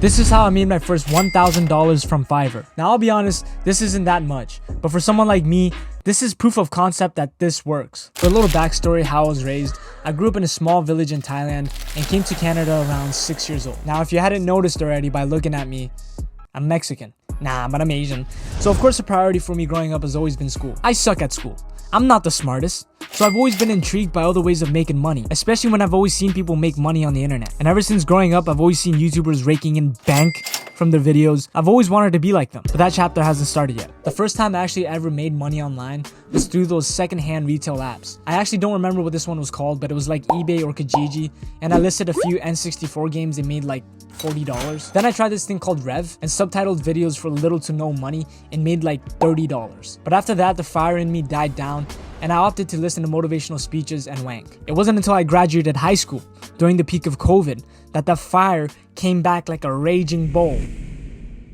This is how I made my first $1,000 from Fiverr. Now I'll be honest, this isn't that much, but for someone like me, this is proof of concept that this works. For a little backstory how I was raised, I grew up in a small village in Thailand and came to Canada around 6 years old. Now if you hadn't noticed already by looking at me, I'm Mexican. Nah, but I'm Asian. So of course a priority for me growing up has always been school. I suck at school. I'm not the smartest, so I've always been intrigued by other ways of making money, especially when I've always seen people make money on the internet. And ever since growing up, I've always seen YouTubers raking in bank from their videos. I've always wanted to be like them, but that chapter hasn't started yet. The first time I actually ever made money online was through those secondhand retail apps. I actually don't remember what this one was called, but it was like eBay or Kijiji, and I listed a few N64 games and made like $40. Then I tried this thing called Rev and subtitled videos for little to no money and made like $30. But after that, the fire in me died down and I opted to listen to motivational speeches and wank. It wasn't until I graduated high school during the peak of COVID that the fire came back like a raging bull.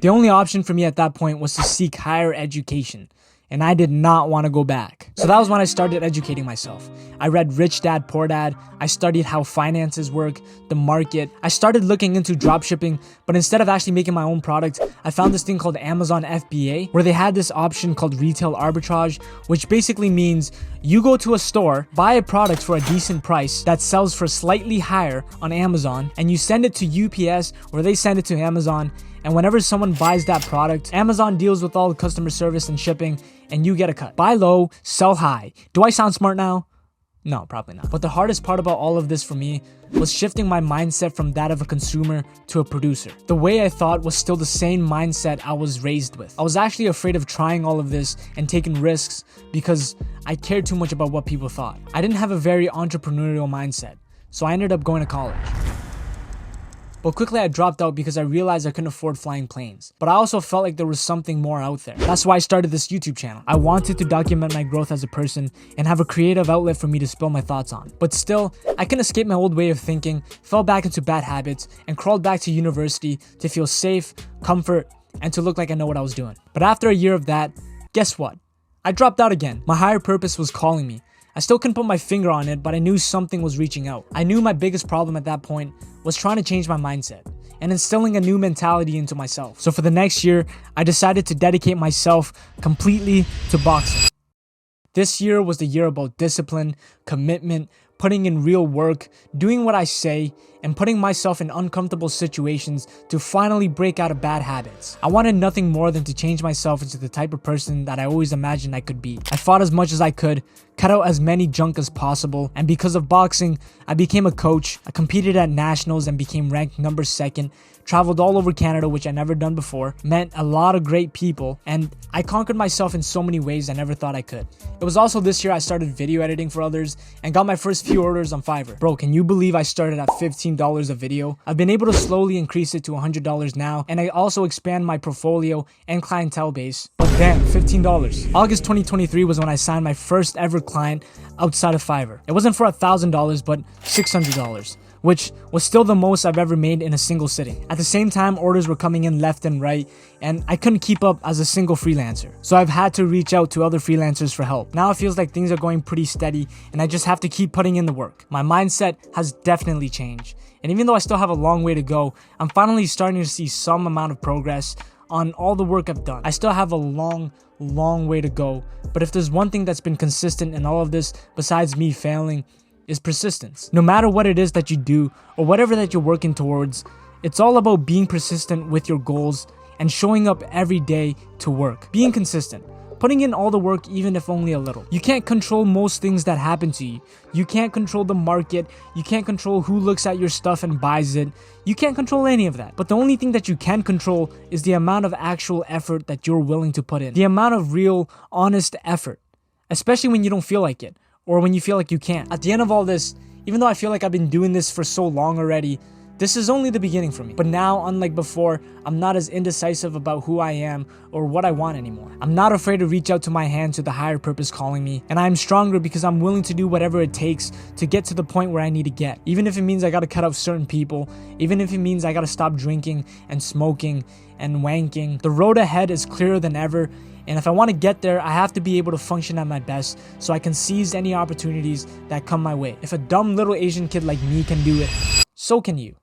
The only option for me at that point was to seek higher education, and I did not want to go back. So that was when I started educating myself. I read Rich Dad, Poor Dad. I studied how finances work, the market. I started looking into dropshipping, but instead of actually making my own product, I found this thing called Amazon FBA, where they had this option called retail arbitrage, which basically means you go to a store, buy a product for a decent price that sells for slightly higher on Amazon, and you send it to UPS, or they send it to Amazon. And whenever someone buys that product, Amazon deals with all the customer service and shipping, and you get a cut. Buy low, sell high. Do I sound smart now? No, probably not. But the hardest part about all of this for me was shifting my mindset from that of a consumer to a producer. The way I thought was still the same mindset I was raised with. I was actually afraid of trying all of this and taking risks because I cared too much about what people thought. I didn't have a very entrepreneurial mindset, so I ended up going to college. But quickly I dropped out because I realized I couldn't afford flying planes. But I also felt like there was something more out there. That's why I started this YouTube channel. I wanted to document my growth as a person and have a creative outlet for me to spill my thoughts on. But still, I couldn't escape my old way of thinking, fell back into bad habits, and crawled back to university to feel safe, comfort, and to look like I know what I was doing. But after a year of that, guess what? I dropped out again. My higher purpose was calling me. I still couldn't put my finger on it, but I knew something was reaching out. I knew my biggest problem at that point was trying to change my mindset and instilling a new mentality into myself. So for the next year, I decided to dedicate myself completely to boxing. This year was the year about discipline, commitment, putting in real work, doing what I say, and putting myself in uncomfortable situations to finally break out of bad habits. I wanted nothing more than to change myself into the type of person that I always imagined I could be. I fought as much as I could, cut out as many junk as possible, and because of boxing, I became a coach. I competed at nationals and became ranked number 2nd, traveled all over Canada, which I never done before, met a lot of great people, and I conquered myself in so many ways I never thought I could. It was also this year I started video editing for others and got my first few orders on Fiverr. Bro, can you believe I started at $15 a video? I've been able to slowly increase it to $100 now, and I also expand my portfolio and clientele base. But damn, $15. August 2023 was when I signed my first ever client outside of Fiverr. It wasn't for $1,000, but $600. Which was still the most I've ever made in a single sitting. At the same time, orders were coming in left and right, and I couldn't keep up as a single freelancer. So I've had to reach out to other freelancers for help. Now it feels like things are going pretty steady, and I just have to keep putting in the work. My mindset has definitely changed. And even though I still have a long way to go, I'm finally starting to see some amount of progress on all the work I've done. I still have a long way to go, but if there's one thing that's been consistent in all of this, besides me failing, is persistence. No matter what it is that you do or whatever that you're working towards, it's all about being persistent with your goals and showing up every day to work. Being consistent, putting in all the work even if only a little. You can't control most things that happen to you. You can't control the market. You can't control who looks at your stuff and buys it. You can't control any of that. But the only thing that you can control is the amount of actual effort that you're willing to put in. The amount of real, honest effort, especially when you don't feel like it, or when you feel like you can't. At the end of all this, even though I feel like I've been doing this for so long already, this is only the beginning for me. But now, unlike before, I'm not as indecisive about who I am or what I want anymore. I'm not afraid to reach out to my hand to the higher purpose calling me, and I'm stronger because I'm willing to do whatever it takes to get to the point where I need to get. Even if it means I gotta cut out certain people, even if it means I gotta stop drinking and smoking and wanking, the road ahead is clearer than ever. And if I want to get there, I have to be able to function at my best so I can seize any opportunities that come my way. If a dumb little Asian kid like me can do it, so can you.